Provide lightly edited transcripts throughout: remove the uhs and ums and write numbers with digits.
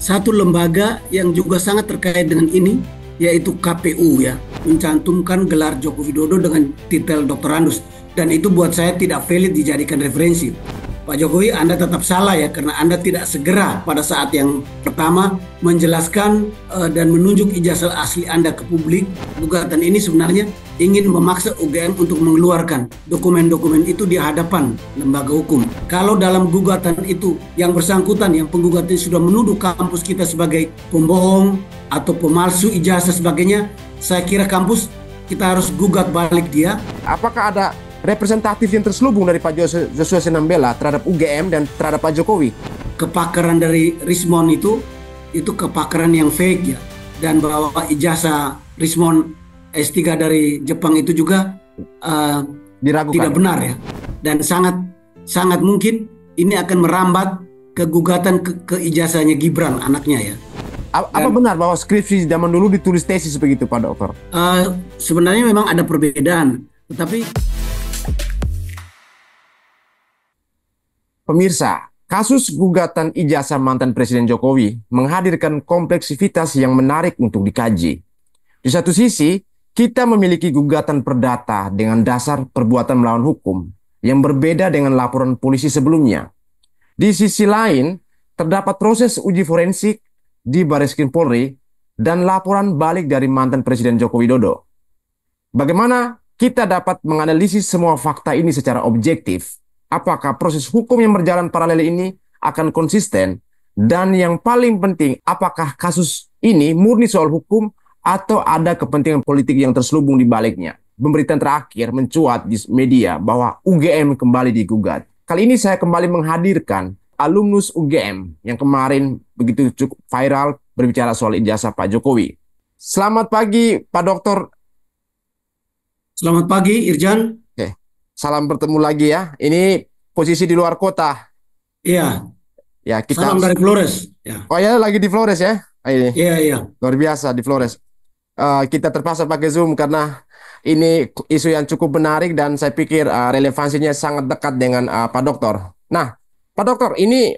satu lembaga yang juga sangat terkait dengan ini, yaitu KPU ya, mencantumkan gelar Joko Widodo dengan titel doktorandus. Dan itu buat saya tidak valid dijadikan referensi. Pak Jokowi, Anda tetap salah ya, karena Anda tidak segera pada saat yang pertama menjelaskan dan menunjuk ijazah asli Anda ke publik. Gugatan ini sebenarnya ingin memaksa UGM untuk mengeluarkan dokumen-dokumen itu di hadapan lembaga hukum. Kalau dalam gugatan itu yang bersangkutan, yang penggugat ini sudah menuduh kampus kita sebagai pembohong atau pemalsu ijazah sebagainya, saya kira kampus kita harus gugat balik dia. Apakah ada representatif yang terselubung dari Pak Joshua Sinambela terhadap UGM dan terhadap Pak Jokowi? Kepakaran dari Rismon itu kepakaran yang fake ya. Dan bahwa ijazah Rismon S3 dari Jepang itu juga diragukan, tidak benar ya. Dan sangat mungkin ini akan merambat ke gugatan ke ijazahnya Gibran, anaknya ya. Apa benar bahwa skripsi zaman dulu ditulis tesis begitu Pak Dokter? Sebenarnya memang ada perbedaan, tetapi pemirsa, kasus gugatan ijazah mantan Presiden Jokowi menghadirkan kompleksitas yang menarik untuk dikaji. Di satu sisi, kita memiliki gugatan perdata dengan dasar perbuatan melawan hukum yang berbeda dengan laporan polisi sebelumnya. Di sisi lain, terdapat proses uji forensik di Barreskrim Polri dan laporan balik dari mantan Presiden Joko Widodo. Bagaimana kita dapat menganalisis semua fakta ini secara objektif? Apakah proses hukum yang berjalan paralel ini akan konsisten? Dan yang paling penting, apakah kasus ini murni soal hukum atau ada kepentingan politik yang terselubung di baliknya? Pemberitaan terakhir mencuat di media bahwa UGM kembali digugat. Kali ini saya kembali menghadirkan alumnus UGM yang kemarin begitu cukup viral berbicara soal ijazah Pak Jokowi. Selamat pagi Pak Dokter. Selamat pagi Irjan. Oke. Salam bertemu lagi ya. Ini posisi di luar kota. Iya. Ya, salam dari Flores. Ya. Oh ya, lagi di Flores ya? Ini. Iya. Luar biasa di Flores. Kita terpaksa pakai Zoom karena ini isu yang cukup menarik dan saya pikir relevansinya sangat dekat dengan Pak Dokter. Nah, Pak Dokter, ini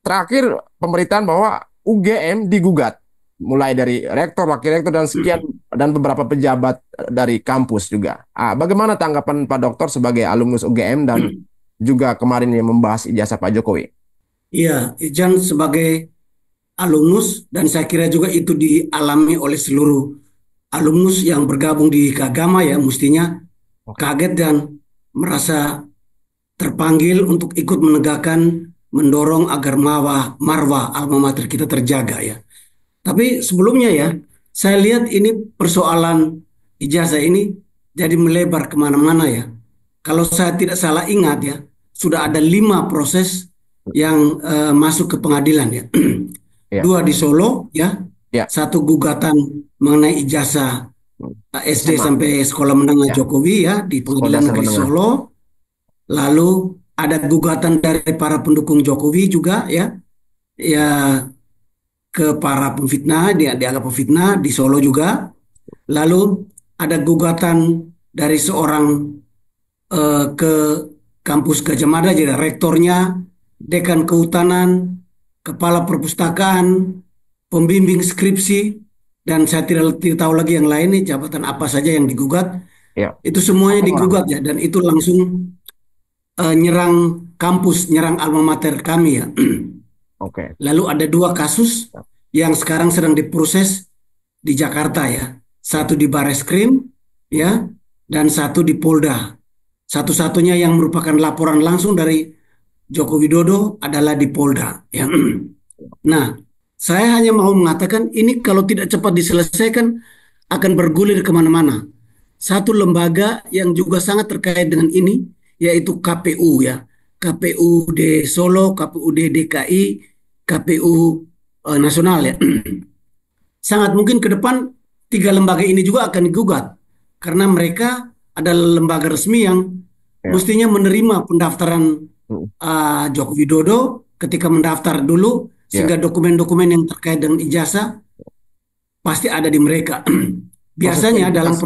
terakhir pemberitaan bahwa UGM digugat. Mulai dari rektor, wakil rektor, dan sekian, dan beberapa pejabat dari kampus juga. Bagaimana tanggapan Pak Dokter sebagai alumnus UGM dan juga kemarin yang membahas ijazah Pak Jokowi? Iya, Ijan sebagai alumnus, dan saya kira juga itu dialami oleh seluruh alumnus yang bergabung di Keagama ya, mestinya kaget dan merasa terpanggil untuk ikut menegakkan, mendorong agar marwah alma mater kita terjaga ya. Tapi sebelumnya ya, saya lihat ini persoalan ijazah ini jadi melebar kemana-mana ya. Kalau saya tidak salah ingat ya, sudah ada 5 proses yang masuk ke pengadilan ya. Ya. 2 di Solo ya, Ya. 1 gugatan mengenai ijazah SD sampai sekolah menengah Ya. Jokowi ya di Pengadilan Negeri Solo. Lalu ada gugatan dari para pendukung Jokowi juga ya, ke para pemfitnah, dianggap pemfitnah di Solo juga. Lalu ada gugatan dari seorang ke kampus Gajah Mada, jadi rektornya, dekan kehutanan, kepala perpustakaan, pembimbing skripsi, dan saya tidak tahu lagi yang lain nih jabatan apa saja yang digugat. Ya. Itu semuanya digugat ya, dan itu langsung nyerang kampus, nyerang alma mater kami ya. Oke. Lalu ada 2 kasus yang sekarang sedang diproses di Jakarta ya. 1 di Barreskrim ya, dan 1 di Polda. Satu-satunya yang merupakan laporan langsung dari Joko Widodo adalah di Polda ya. Nah, saya hanya mau mengatakan ini kalau tidak cepat diselesaikan akan bergulir kemana-mana. Satu lembaga yang juga sangat terkait dengan ini yaitu KPU ya. KPUD Solo, KPUD DKI, KPU nasional ya. Sangat mungkin ke depan 3 lembaga ini juga akan digugat karena mereka adalah lembaga resmi yang mestinya menerima pendaftaran Joko Widodo ketika mendaftar dulu, sehingga dokumen-dokumen yang terkait dengan ijazah pasti ada di mereka. Biasanya dalam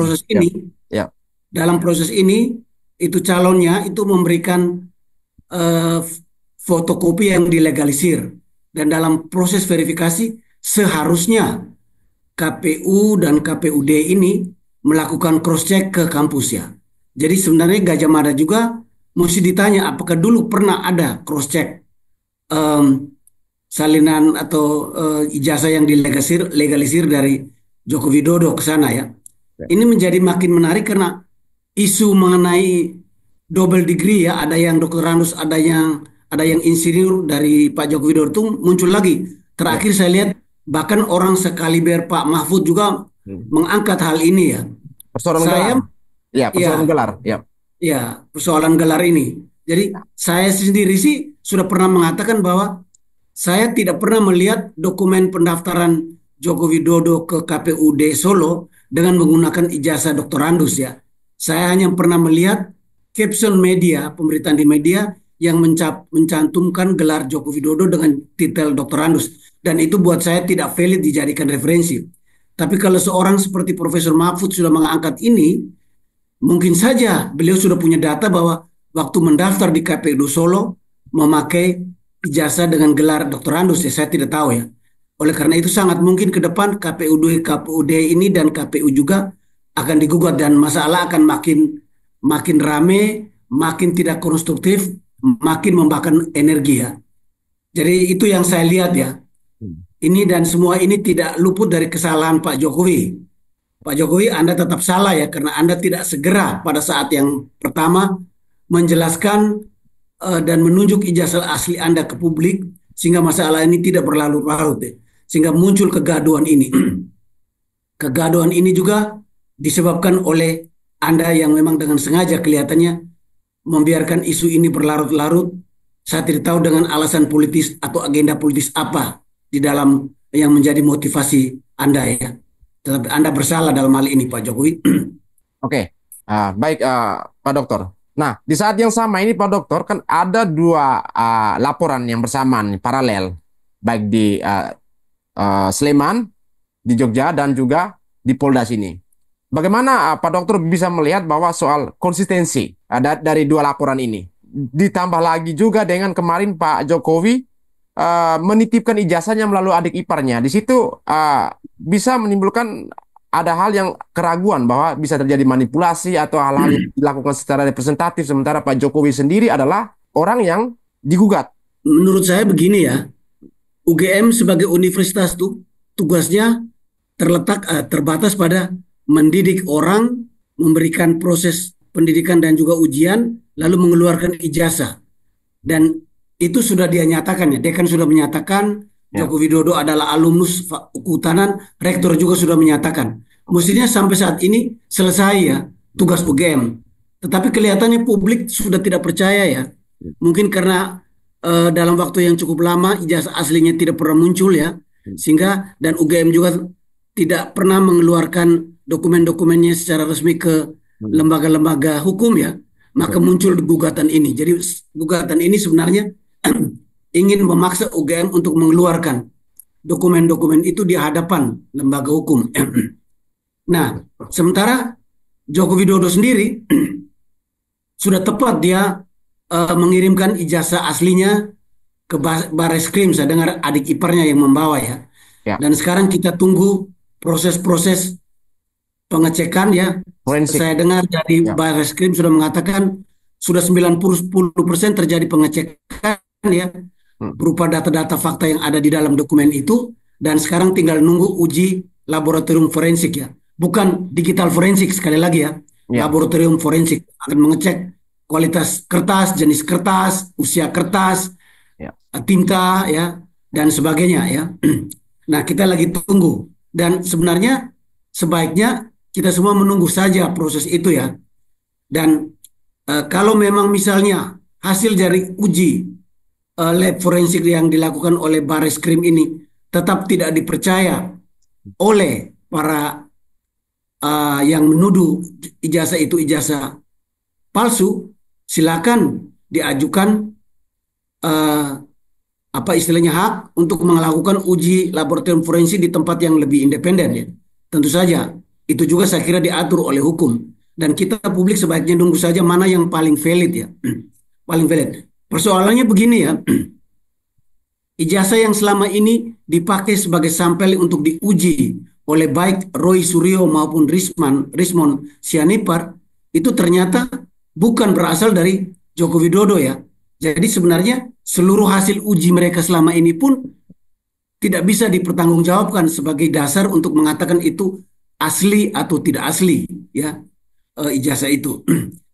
proses ini itu calonnya itu memberikan fotokopi yang dilegalisir. Dan dalam proses verifikasi seharusnya KPU dan KPUD ini melakukan cross check ke kampus ya. Jadi sebenarnya Gajah Mada juga mesti ditanya apakah dulu pernah ada cross check salinan atau ijazah yang legalisir dari Joko Widodo ke sana ya. Ini menjadi makin menarik karena isu mengenai double degree ya, ada yang doktorandus, ada yang insinyur dari Pak Joko Widodo itu muncul lagi. Ya. Terakhir saya lihat bahkan orang sekaliber Pak Mahfud juga mengangkat hal ini ya. Persoalan gelar. Saya Ya, persoalan ya gelar. Ya. ya persoalan gelar ini. Jadi saya sendiri sih sudah pernah mengatakan bahwa saya tidak pernah melihat dokumen pendaftaran Joko Widodo ke KPUD Solo dengan menggunakan ijazah doktorandus ya. Saya hanya pernah melihat caption media, pemberitaan di media yang mencantumkan gelar Joko Widodo dengan titel doktorandus. Dan itu buat saya tidak valid dijadikan referensi. Tapi kalau seorang seperti Profesor Mahfud sudah mengangkat ini, mungkin saja beliau sudah punya data bahwa waktu mendaftar di KPU Solo memakai ijazah dengan gelar doktorandus ya, saya tidak tahu ya. Oleh karena itu sangat mungkin ke depan KPUD ini dan KPU juga akan digugat dan masalah akan makin makin rame, makin tidak konstruktif, makin membakar energi ya. Jadi itu yang saya lihat ya. Ini dan semua ini tidak luput dari kesalahan Pak Jokowi. Pak Jokowi, Anda tetap salah ya, karena Anda tidak segera pada saat yang pertama menjelaskan dan menunjuk ijazah asli Anda ke publik, sehingga masalah ini tidak berlarut-larut ya. Sehingga muncul kegaduhan ini. Kegaduhan ini juga disebabkan oleh Anda yang memang dengan sengaja kelihatannya membiarkan isu ini berlarut-larut. Saya tidak tahu dengan alasan politis atau agenda politis apa di dalam yang menjadi motivasi Anda ya. Tetapi Anda bersalah dalam hal ini Pak Jokowi. Oke. Baik, Pak Dokter. Nah, di saat yang sama ini Pak Dokter, kan ada dua laporan yang bersamaan paralel, baik di Sleman, di Jogja, dan juga di Polda sini. Bagaimana Pak Dokter bisa melihat bahwa soal konsistensi dari dua laporan ini? Ditambah lagi juga dengan kemarin Pak Jokowi menitipkan ijazahnya melalui adik iparnya. Di situ bisa menimbulkan ada hal yang keraguan bahwa bisa terjadi manipulasi atau hal-hal yang dilakukan secara representatif, sementara Pak Jokowi sendiri adalah orang yang digugat. Menurut saya begini ya, UGM sebagai universitas tuh tugasnya terbatas pada mendidik orang, memberikan proses pendidikan dan juga ujian, lalu mengeluarkan ijazah. Dan itu sudah dia nyatakan ya, dekan sudah menyatakan, Ya. Joko Widodo adalah alumnus kehutanan, rektor juga sudah menyatakan. Mestinya sampai saat ini selesai ya tugas UGM. Tetapi kelihatannya publik sudah tidak percaya ya. Mungkin karena dalam waktu yang cukup lama ijazah aslinya tidak pernah muncul ya. Sehingga dan UGM juga tidak pernah mengeluarkan dokumen-dokumennya secara resmi ke lembaga-lembaga hukum ya. Maka muncul gugatan ini. Jadi gugatan ini sebenarnya ingin memaksa UGM untuk mengeluarkan dokumen-dokumen itu di hadapan lembaga hukum. Nah, sementara Joko Widodo sendiri sudah tepat dia mengirimkan ijazah aslinya ke Bareskrim. Saya dengar adik iparnya yang membawa ya. Ya. Dan sekarang kita tunggu proses-proses pengecekan ya. Forensik. Saya dengar dari Ya. Bareskrim sudah mengatakan sudah 90% terjadi pengecekan ya, berupa data-data fakta yang ada di dalam dokumen itu, dan sekarang tinggal nunggu uji laboratorium forensik ya. Bukan digital forensik sekali lagi ya. Ya. Laboratorium forensik akan mengecek kualitas kertas, jenis kertas, usia kertas, Ya. tinta ya, dan sebagainya ya. Nah, kita lagi tunggu. Dan sebenarnya sebaiknya kita semua menunggu saja proses itu ya. Dan kalau memang misalnya hasil dari uji lab forensik yang dilakukan oleh Bareskrim ini tetap tidak dipercaya oleh para yang menuduh ijazah itu ijazah palsu, silakan diajukan apa istilahnya hak untuk melakukan uji laboratorium forensik di tempat yang lebih independen ya. Tentu saja itu juga saya kira diatur oleh hukum, dan kita publik sebaiknya nunggu saja mana yang paling valid ya. Paling valid. Persoalannya begini ya. ijazah yang selama ini dipakai sebagai sampel untuk diuji oleh baik Roy Suryo maupun Rismon Sianipar itu ternyata bukan berasal dari Joko Widodo ya. Jadi sebenarnya seluruh hasil uji mereka selama ini pun tidak bisa dipertanggungjawabkan sebagai dasar untuk mengatakan itu asli atau tidak asli ya, ijazah itu.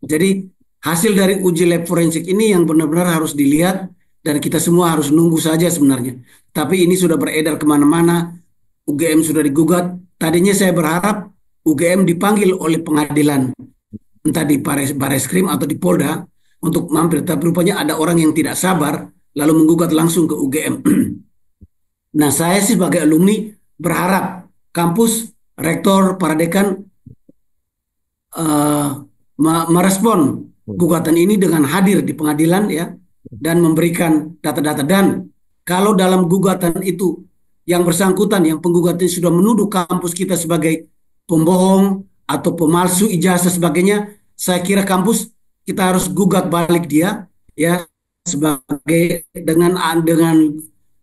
Jadi hasil dari uji lab forensik ini yang benar-benar harus dilihat dan kita semua harus nunggu saja sebenarnya. Tapi ini sudah beredar kemana-mana, UGM sudah digugat. Tadinya saya berharap UGM dipanggil oleh pengadilan, entah di Bareskrim atau di Polda untuk mampir. Tapi rupanya ada orang yang tidak sabar lalu menggugat langsung ke UGM. Nah, saya sih sebagai alumni berharap kampus, rektor, para dekan eh, merespon gugatan ini dengan hadir di pengadilan ya dan memberikan data-data. Dan kalau dalam gugatan itu yang bersangkutan, yang penggugat sudah menuduh kampus kita sebagai pembohong atau pemalsu ijazah sebagainya, saya kira kampus kita harus gugat balik dia ya sebagai dengan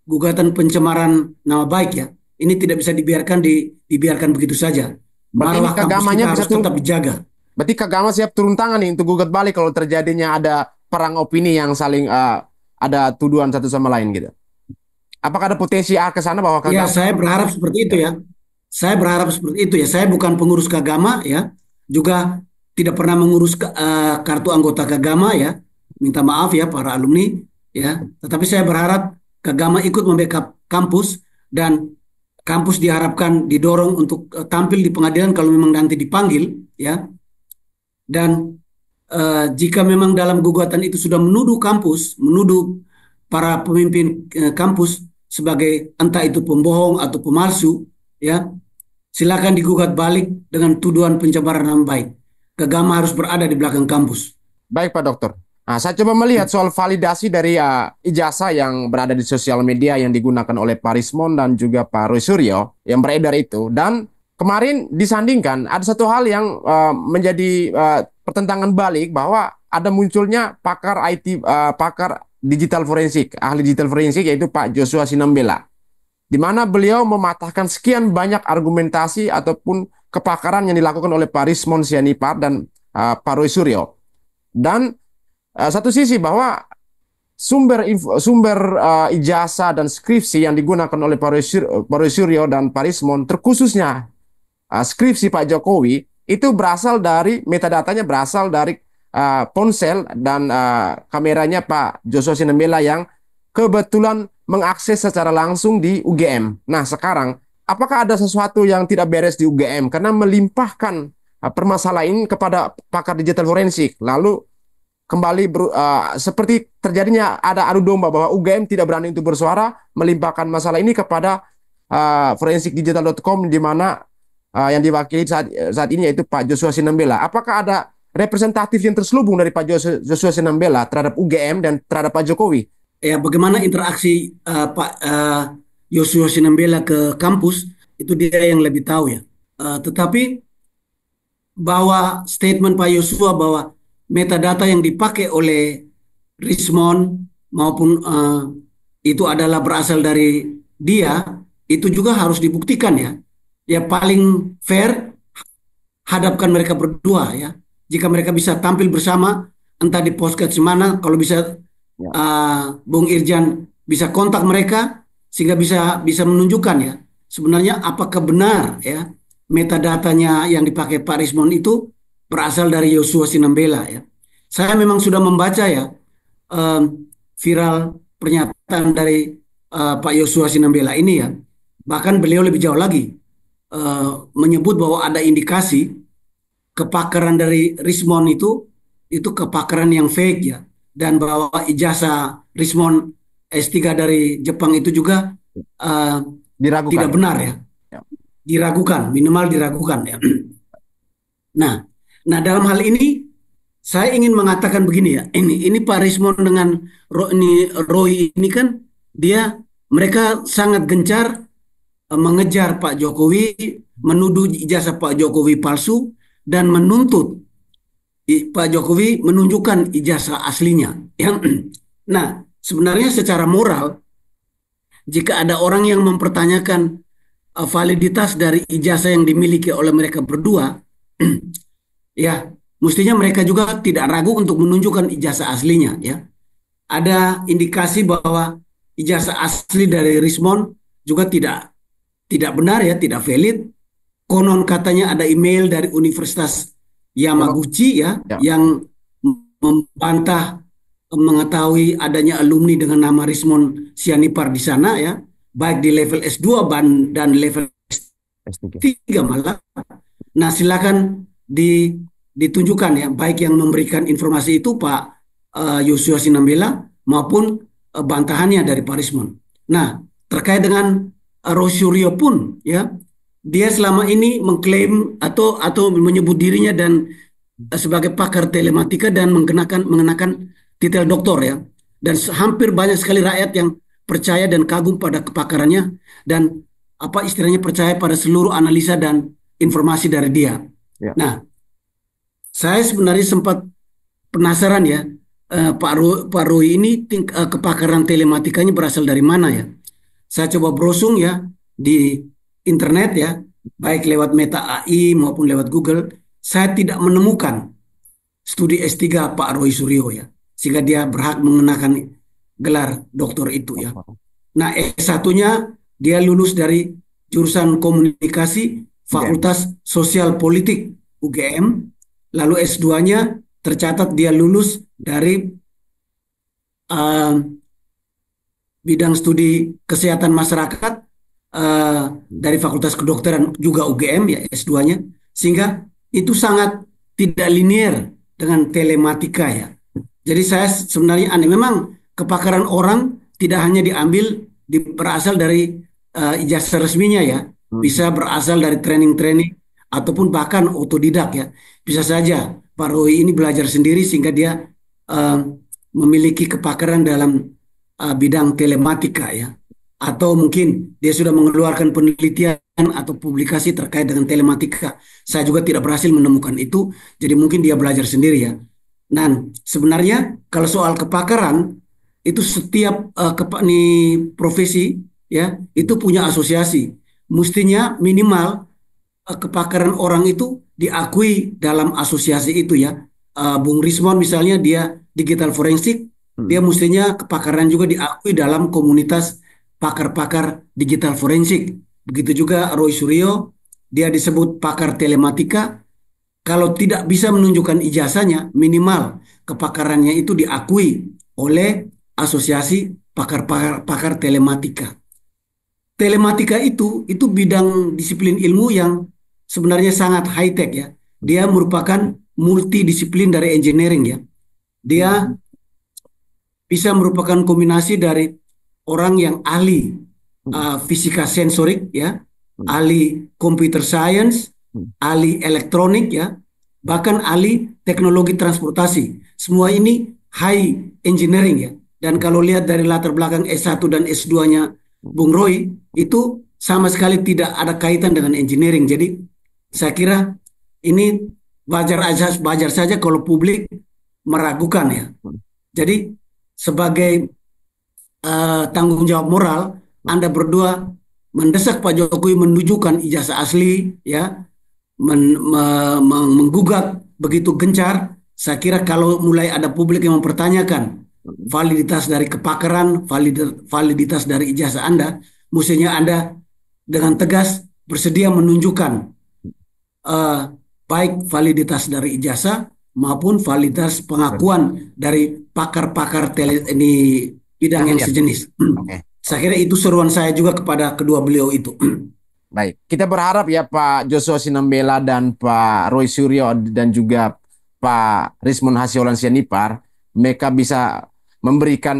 gugatan pencemaran nama baik ya. Ini tidak bisa dibiarkan begitu saja. Berarti ini Marwah kampus keagamanya kita bisa harus tetap dijaga. berarti Kagama siap turun tangan nih untuk gugat balik kalau terjadinya ada perang opini yang saling ada tuduhan satu sama lain gitu. Apakah ada potensi ke sana bahwa Ya, Kagama? saya berharap seperti itu ya. Saya berharap seperti itu ya. Saya bukan pengurus Kagama ya, juga tidak pernah mengurus kartu anggota Kagama ya. Minta maaf ya para alumni ya. Tetapi saya berharap Kagama ikut membackup kampus dan kampus diharapkan didorong untuk tampil di pengadilan kalau memang nanti dipanggil ya. Dan jika memang dalam gugatan itu sudah menuduh kampus, menuduh para pemimpin kampus sebagai entah itu pembohong atau pemalsu, ya silakan digugat balik dengan tuduhan pencemaran nama baik. Kagama harus berada di belakang kampus. Baik Pak Dokter. Nah, saya coba melihat soal validasi dari ijazah yang berada di sosial media yang digunakan oleh Pak Rismon dan juga Pak Roy Suryo yang beredar itu. Dan kemarin disandingkan ada satu hal yang menjadi pertentangan balik bahwa ada munculnya pakar IT, pakar digital forensik, ahli digital forensik yaitu Pak Joshua Sinambela, di mana beliau mematahkan sekian banyak argumentasi ataupun kepakaran yang dilakukan oleh Pak Rismon Sianipar dan Pak Roy Suryo. Dan satu sisi bahwa sumber ijazah dan skripsi yang digunakan oleh Pak Roy Suryo dan Pak Rismon, terkhususnya skripsi Pak Jokowi, itu berasal dari metadatanya berasal dari ponsel dan kameranya Pak Joshua Sinambela yang kebetulan mengakses secara langsung di UGM. Nah, sekarang apakah ada sesuatu yang tidak beres di UGM karena melimpahkan permasalahan ini kepada pakar digital forensik, lalu kembali seperti terjadinya ada adu domba bahwa UGM tidak berani untuk bersuara, melimpahkan masalah ini kepada forensikdigital.com, di mana yang diwakili saat ini yaitu Pak Joshua Sinambela. Apakah ada representatif yang terselubung dari Pak Joshua Sinambela terhadap UGM dan terhadap Pak Jokowi? Ya, bagaimana interaksi Pak Joshua Sinambela ke kampus itu dia yang lebih tahu ya. Tetapi bahwa statement Pak Joshua bahwa metadata yang dipakai oleh Rismon maupun itu adalah berasal dari dia, itu juga harus dibuktikan ya. Ya paling fair hadapkan mereka berdua ya. Jika mereka bisa tampil bersama, entah di podcast mana, kalau bisa Bung Irjan bisa kontak mereka sehingga bisa menunjukkan ya sebenarnya apakah benar ya metadatanya yang dipakai Pak Rismon itu berasal dari Joshua Sinambela ya. Saya memang sudah membaca ya viral pernyataan dari Pak Joshua Sinambela ini ya. Bahkan beliau lebih jauh lagi menyebut bahwa ada indikasi kepakaran dari Rismon itu kepakaran yang fake ya, dan bahwa ijazah Rismon S3 dari Jepang itu juga tidak Diragukan. benar ya, diragukan, minimal diragukan ya. Nah, dalam hal ini saya ingin mengatakan begini ya, ini Pak Rismon dengan Roy ini kan mereka sangat gencar mengejar Pak Jokowi, menuduh ijazah Pak Jokowi palsu dan menuntut Pak Jokowi menunjukkan ijazah aslinya. Yang, nah, sebenarnya secara moral jika ada orang yang mempertanyakan validitas dari ijazah yang dimiliki oleh mereka berdua, ya mestinya mereka juga tidak ragu untuk menunjukkan ijazah aslinya ya. Ada indikasi bahwa ijazah asli dari Rismond juga tidak benar ya, tidak valid. Konon katanya ada email dari Universitas Kalau Yamaguchi ya ya, yang membantah mengetahui adanya alumni dengan nama Rismond Sianipar di sana ya, baik di level S2 dan level S3. S3 malah. Nah, silakan ditunjukkan ya, baik yang memberikan informasi itu Pak Yosua Sinambela maupun bantahannya dari Pak Rismond. Nah, terkait dengan Rosuryo pun ya, dia selama ini mengklaim atau menyebut dirinya dan sebagai pakar telematika dan mengenakan titel doktor ya. Dan hampir banyak sekali rakyat yang percaya dan kagum pada kepakarannya dan apa istilahnya percaya pada seluruh analisa dan informasi dari dia. Ya. Nah, saya sebenarnya sempat penasaran ya, Pak Roy ini kepakaran telematikanya berasal dari mana ya? Saya coba browsing ya di internet ya, baik lewat Meta AI maupun lewat Google, saya tidak menemukan studi S3 Pak Roy Suryo ya, sehingga dia berhak mengenakan gelar doktor itu ya. Nah, S1-nya dia lulus dari jurusan komunikasi UGM. Fakultas Sosial Politik UGM, lalu S2-nya tercatat dia lulus dari uh, bidang studi kesehatan masyarakat dari Fakultas Kedokteran juga UGM ya S2-nya, sehingga itu sangat tidak linear dengan telematika ya. Jadi saya sebenarnya aneh, memang kepakaran orang tidak hanya diambil berasal dari ijazah resminya ya, bisa berasal dari training-training ataupun bahkan otodidak ya. Bisa saja Pak Roy ini belajar sendiri sehingga dia eh, memiliki kepakaran dalam bidang telematika ya. Atau mungkin dia sudah mengeluarkan penelitian atau publikasi terkait dengan telematika. Saya juga tidak berhasil menemukan itu, jadi mungkin dia belajar sendiri ya. Dan sebenarnya kalau soal kepakaran itu setiap profesi ya itu punya asosiasi. Mestinya minimal kepakaran orang itu diakui dalam asosiasi itu ya. Bung Rismon misalnya dia digital forensik, dia Hmm. mestinya kepakaran juga diakui dalam komunitas pakar-pakar digital forensik. Begitu juga Roy Suryo, dia disebut pakar telematika. Kalau tidak bisa menunjukkan ijazahnya, minimal kepakarannya itu diakui oleh asosiasi pakar-pakar telematika. Telematika itu bidang disiplin ilmu yang sebenarnya sangat high tech ya. Dia merupakan multidisiplin dari engineering ya. Dia Hmm. bisa merupakan kombinasi dari orang yang ahli Hmm. fisika sensorik ya, Hmm. ahli computer science, Hmm. ahli elektronik ya, bahkan ahli teknologi transportasi. Semua ini high engineering ya. Dan kalau lihat dari latar belakang S1 dan S2-nya Bung Roy itu sama sekali tidak ada kaitan dengan engineering. Jadi saya kira ini wajar saja kalau publik meragukan ya. Jadi sebagai tanggung jawab moral, Anda berdua mendesak Pak Jokowi menunjukkan ijazah asli, ya, menggugat begitu gencar. Saya kira kalau mulai ada publik yang mempertanyakan validitas dari kepakaran, validitas dari ijazah Anda, mestinya Anda dengan tegas bersedia menunjukkan eh, baik validitas dari ijazah maupun validitas pengakuan dari pakar-pakar ini bidang yang Keahlian. sejenis. Oke. Saya kira itu seruan saya juga kepada kedua beliau itu. Baik, kita berharap ya Pak Joshua Sinambela dan Pak Roy Suryo dan juga Pak Rismond Hasiolan Sianipar, mereka bisa memberikan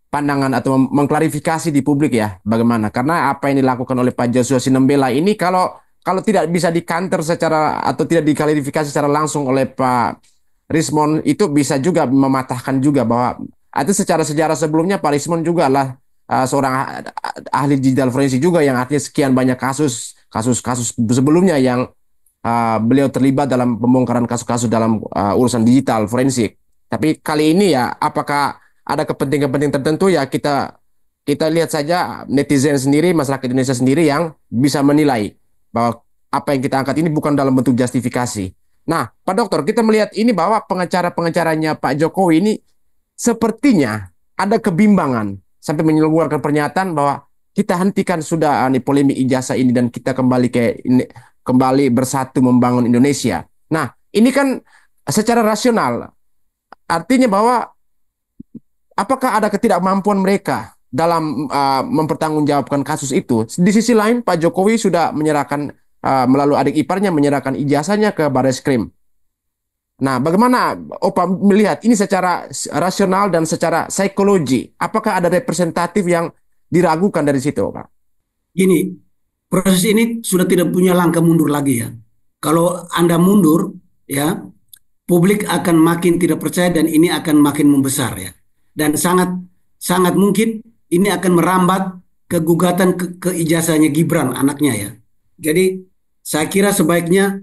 pandangan atau mengklarifikasi di publik ya bagaimana. Karena apa yang dilakukan oleh Pak Joshua Sinambela ini kalau kalau tidak bisa dikanter secara atau tidak diklarifikasi secara langsung oleh Pak Rismond itu bisa juga mematahkan juga bahwa itu secara sejarah sebelumnya Pak Rismond juga lah seorang ahli digital forensik juga yang artinya sekian banyak kasus sebelumnya yang beliau terlibat dalam pembongkaran kasus-kasus dalam urusan digital forensik. Tapi kali ini ya apakah ada kepentingan-kepentingan tertentu ya kita kita lihat saja netizen sendiri, masyarakat Indonesia sendiri yang bisa menilai bahwa apa yang kita angkat ini bukan dalam bentuk justifikasi. Nah, Pak Dokter, kita melihat ini bahwa pengacara-pengacaranya Pak Jokowi ini sepertinya ada kebimbangan sampai mengeluarkan pernyataan bahwa kita hentikan sudah polemik ijazah ini dan kita kembali bersatu membangun Indonesia. Nah, ini kan secara rasional artinya bahwa apakah ada ketidakmampuan mereka dalam mempertanggungjawabkan kasus itu? Di sisi lain, Pak Jokowi sudah menyerahkan melalui adik iparnya menyerahkan ijazahnya ke Bareskrim. Nah, bagaimana Opa melihat ini secara rasional dan secara psikologi? Apakah ada representatif yang diragukan dari situ, Pak? Gini, proses ini sudah tidak punya langkah mundur lagi ya. Kalau Anda mundur, ya, publik akan makin tidak percaya dan ini akan makin membesar ya. Dan sangat sangat mungkin ini akan merambat ke gugatan ke ijazahnya Gibran anaknya ya. Jadi saya kira sebaiknya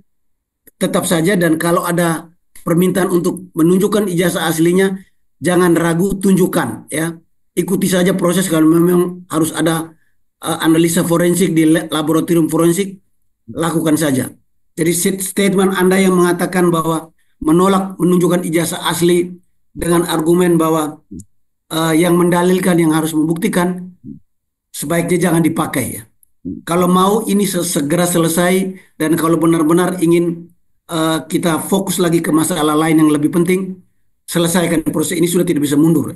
tetap saja, dan kalau ada permintaan untuk menunjukkan ijazah aslinya, jangan ragu, tunjukkan ya. Ikuti saja proses, kalau memang harus ada analisa forensik di laboratorium forensik, lakukan saja. Jadi statement Anda yang mengatakan bahwa menolak menunjukkan ijazah asli dengan argumen bahwa yang mendalilkan yang harus membuktikan, sebaiknya jangan dipakai ya. Kalau mau ini segera selesai, dan kalau benar-benar ingin kita fokus lagi ke masalah lain yang lebih penting, selesaikan proses ini, sudah tidak bisa mundur.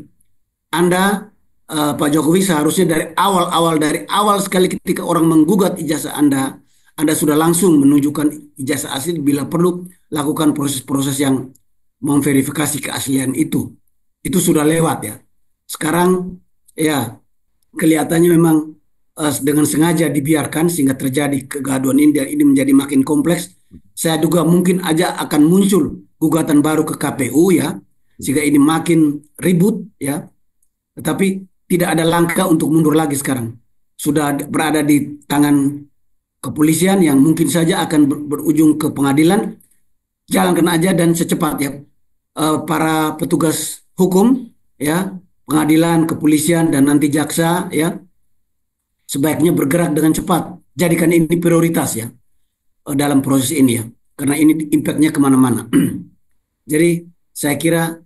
Anda, Pak Jokowi, seharusnya dari awal sekali ketika orang menggugat ijazah Anda sudah langsung menunjukkan ijazah asli, bila perlu lakukan proses-proses yang memverifikasi keaslian itu. Itu sudah lewat ya. Sekarang ya kelihatannya memang dengan sengaja dibiarkan sehingga terjadi kegaduhan ini, dan ini menjadi makin kompleks. Saya duga mungkin aja akan muncul gugatan baru ke KPU ya, sehingga ini makin ribut ya. Tetapi tidak ada langkah untuk mundur lagi sekarang. Sudah berada di tangan kepolisian yang mungkin saja akan berujung ke pengadilan. Jalankan aja dan secepatnya para petugas hukum ya, pengadilan, kepolisian, dan nanti jaksa ya, sebaiknya bergerak dengan cepat. Jadikan ini prioritas ya dalam proses ini ya, karena ini impactnya kemana-mana. Jadi saya kira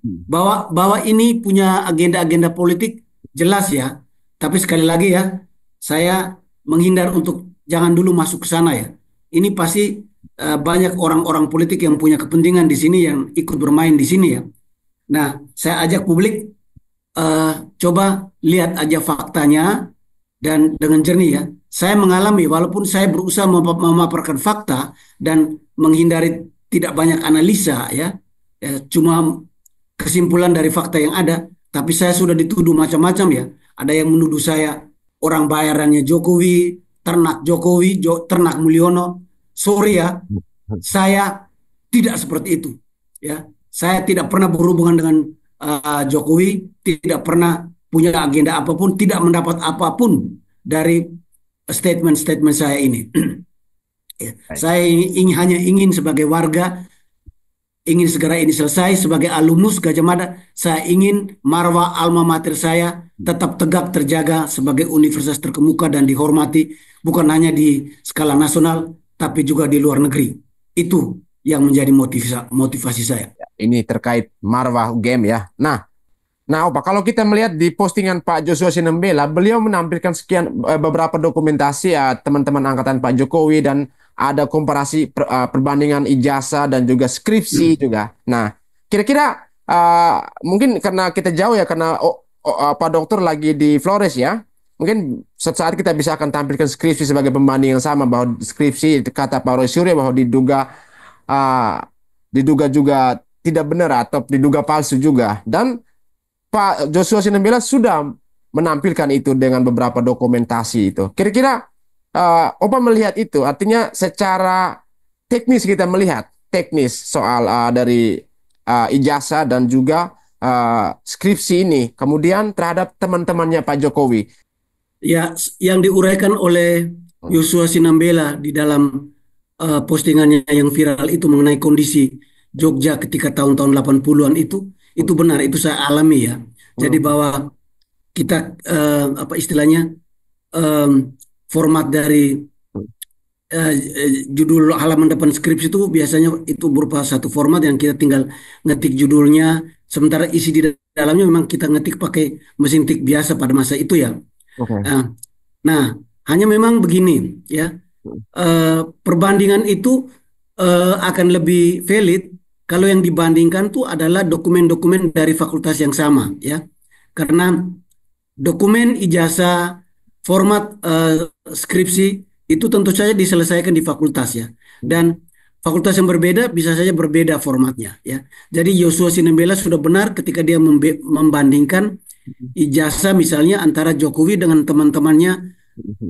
bahwa ini punya agenda-agenda politik jelas ya, tapi sekali lagi ya, saya menghindar untuk jangan dulu masuk ke sana ya. Ini pasti banyak orang-orang politik yang punya kepentingan di sini yang ikut bermain di sini ya. Nah, saya ajak publik coba lihat aja faktanya dan dengan jernih ya. Saya mengalami, walaupun saya berusaha memaparkan fakta dan menghindari tidak banyak analisa ya, cuma kesimpulan dari fakta yang ada, tapi saya sudah dituduh macam-macam ya. Ada yang menuduh saya orang bayarannya Jokowi, ternak Jokowi, ternak Mulyono. Sorry ya, saya tidak seperti itu ya. Saya tidak pernah berhubungan dengan Jokowi, tidak pernah punya agenda apapun, tidak mendapat apapun dari statement-statement saya ini. Ya, saya hanya ingin sebagai warga, ingin segera ini selesai. Sebagai alumnus Gajah Mada, saya ingin marwah alma mater saya tetap tegak terjaga sebagai universitas terkemuka dan dihormati, bukan hanya di skala nasional, tapi juga di luar negeri. Itu yang menjadi motivasi saya. Ini terkait marwah UGM ya. Nah, Pak, kalau kita melihat di postingan Pak Joshua Sinembela, beliau menampilkan beberapa dokumentasi teman-teman angkatan Pak Jokowi, dan ada komparasi perbandingan ijazah dan juga skripsi juga. Nah, kira-kira mungkin karena kita jauh ya, karena Pak Dokter lagi di Flores ya, mungkin suatu saat kita bisa akan tampilkan skripsi sebagai pembanding yang sama, bahwa skripsi kata Pak Roy Suryo bahwa diduga juga tidak benar atau diduga palsu juga. Dan Pak Joshua Sinembela sudah menampilkan itu dengan beberapa dokumentasi itu. Kira-kira Opa melihat itu, artinya secara teknis kita melihat teknis soal dari ijazah dan juga skripsi ini, kemudian terhadap teman-temannya Pak Jokowi. Ya, yang diuraikan oleh Joshua Sinembela di dalam postingannya yang viral itu mengenai kondisi Jogja ketika tahun-tahun 80-an itu benar, itu saya alami ya. Jadi bahwa kita apa istilahnya, em, format dari judul halaman depan skripsi itu biasanya itu berupa satu format yang kita tinggal ngetik judulnya, sementara isi di dalamnya memang kita ngetik pakai mesin tik biasa pada masa itu ya. Oke. Nah, nah, hanya memang begini ya, perbandingan itu akan lebih valid kalau yang dibandingkan tuh adalah dokumen-dokumen dari fakultas yang sama ya, karena dokumen ijazah format skripsi itu tentu saja diselesaikan di fakultas ya. Dan fakultas yang berbeda bisa saja berbeda formatnya ya. Jadi Yosua Sinembela sudah benar ketika dia membandingkan ijazah misalnya antara Jokowi dengan teman-temannya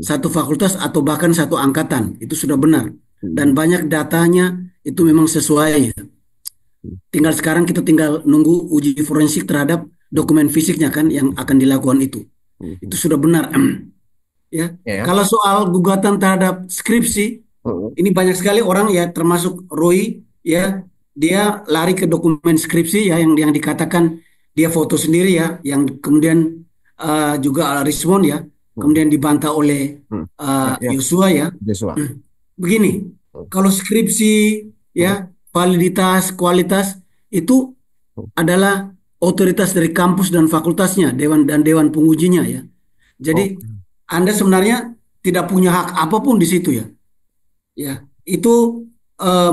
satu fakultas atau bahkan satu angkatan. Itu sudah benar. Dan banyak datanya itu memang sesuai ya. Tinggal sekarang kita tinggal nunggu uji forensik terhadap dokumen fisiknya kan yang akan dilakukan itu. Itu sudah benar. Ya. Ya. Kalau soal gugatan terhadap skripsi, ini banyak sekali orang ya termasuk Roy ya, dia lari ke dokumen skripsi ya yang dikatakan dia foto sendiri ya, yang kemudian juga Rismon ya, kemudian dibantah oleh Ya, ya. Yosua ya. Joshua. Begini, kalau skripsi ya validitas kualitas itu adalah otoritas dari kampus dan fakultasnya, dewan pengujinya ya. Oh, Jadi Anda sebenarnya tidak punya hak apapun di situ ya. Ya, itu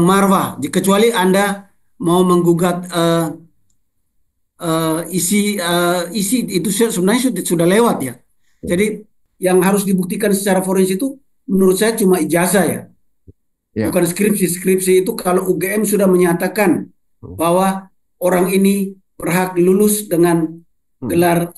marwah. Kecuali Anda mau menggugat isi itu sebenarnya sudah lewat ya. Jadi yang harus dibuktikan secara forensik itu menurut saya cuma ijazah ya, ya. bukan skripsi. Skripsi itu kalau UGM sudah menyatakan bahwa orang ini berhak lulus dengan gelar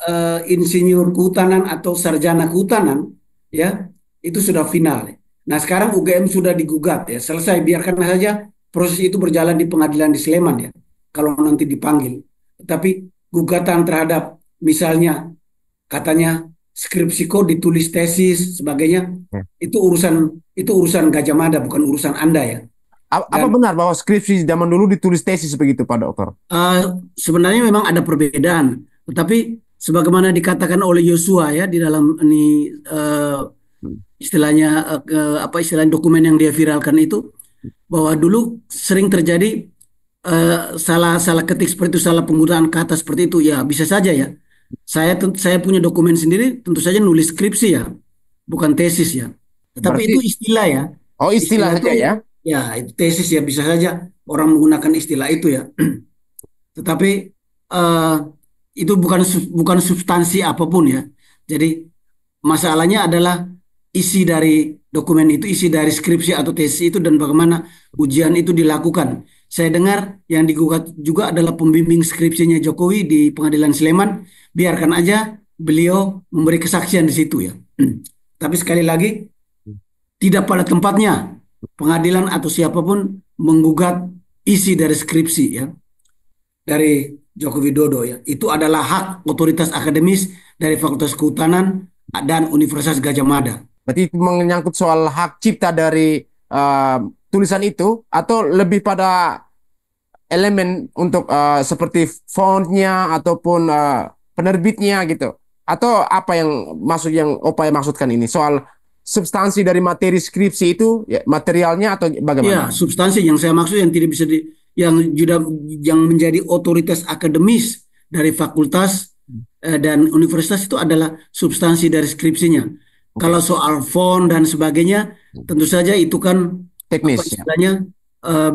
insinyur kehutanan atau sarjana kehutanan, ya itu sudah final. Nah sekarang UGM sudah digugat ya, selesai, biarkan saja proses itu berjalan di pengadilan di Sleman ya, kalau nanti dipanggil. Tapi gugatan terhadap misalnya katanya skripsi kok ditulis tesis sebagainya, Ya. itu urusan Gajah Mada, bukan urusan Anda ya. Apa Dan benar bahwa skripsi zaman dulu ditulis tesis begitu, Pak Dokter? eh, sebenarnya memang ada perbedaan, tetapi sebagaimana dikatakan oleh Yosua ya di dalam ini istilahnya apa istilah dokumen yang dia viralkan itu, bahwa dulu sering terjadi salah salah ketik seperti itu, salah penggunaan kata seperti itu ya, bisa saja ya. Saya punya dokumen sendiri, tentu saja nulis skripsi ya, bukan tesis ya. Tetapi Berarti, itu istilah ya. oh, istilah Istilah itu saja ya? ya itu tesis ya, bisa saja orang menggunakan istilah itu ya. Tetapi eh, itu bukan substansi apapun ya. Jadi masalahnya adalah isi dari dokumen itu, isi dari skripsi atau tesis itu, dan bagaimana ujian itu dilakukan. Saya dengar yang digugat juga adalah pembimbing skripsinya Jokowi di Pengadilan Sleman. Biarkan aja beliau memberi kesaksian di situ ya. Tapi sekali lagi tidak pada tempatnya pengadilan atau siapapun menggugat isi dari skripsi ya dari Joko Widodo ya. Itu adalah hak otoritas akademis dari Fakultas Kehutanan dan Universitas Gajah Mada. Berarti itu menyangkut soal hak cipta dari eh, tulisan itu, atau lebih pada elemen untuk seperti fontnya ataupun penerbitnya gitu, atau apa yang yang Opa yang maksudkan ini soal substansi dari materi skripsi itu ya, materialnya atau Ya, bagaimana? substansi yang saya maksud yang tidak bisa yang juga yang menjadi otoritas akademis dari fakultas dan universitas itu adalah substansi dari skripsinya. Kalau Oke, soal font dan sebagainya, tentu saja itu kan apa teknis ya. istilahnya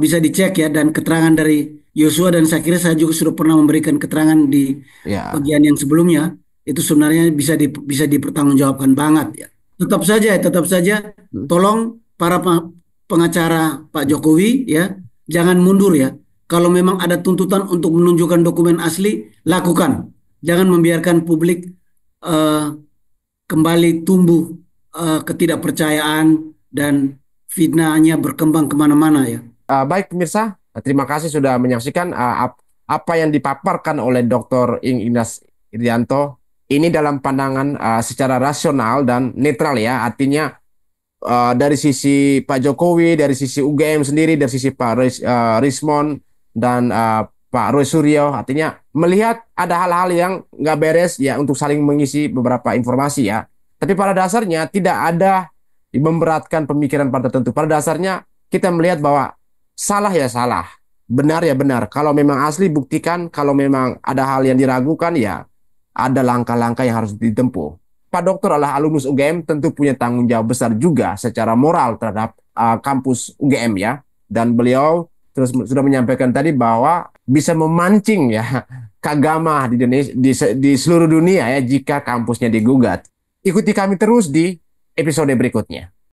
bisa dicek ya, dan keterangan dari Yosua, dan saya kira saya juga sudah pernah memberikan keterangan di Ya. bagian yang sebelumnya, itu sebenarnya bisa dipertanggungjawabkan banget ya. Tetap saja tolong para pengacara Pak Jokowi ya, jangan mundur ya. Kalau memang ada tuntutan untuk menunjukkan dokumen asli, lakukan. Jangan membiarkan publik eh, kembali tumbuh ketidakpercayaan dan fitnahnya berkembang kemana-mana ya. Baik pemirsa, terima kasih sudah menyaksikan apa yang dipaparkan oleh Dr. Ignas Irianto. Ini dalam pandangan secara rasional dan netral ya, artinya dari sisi Pak Jokowi, dari sisi UGM sendiri, dari sisi Pak Rismon dan Pak Roy Suryo, artinya melihat ada hal-hal yang nggak beres ya untuk saling mengisi beberapa informasi ya. Tapi pada dasarnya tidak ada memberatkan pemikiran pada tertentu. Pada dasarnya kita melihat bahwa salah ya salah, benar ya benar. Kalau memang asli buktikan, kalau memang ada hal yang diragukan ya ada langkah-langkah yang harus ditempuh. Pak Dokter adalah alumnus UGM, tentu punya tanggung jawab besar juga secara moral terhadap kampus UGM ya. Dan beliau terus sudah menyampaikan tadi bahwa bisa memancing ya keagama di Indonesia, di seluruh dunia ya jika kampusnya digugat. Ikuti kami terus di episode berikutnya.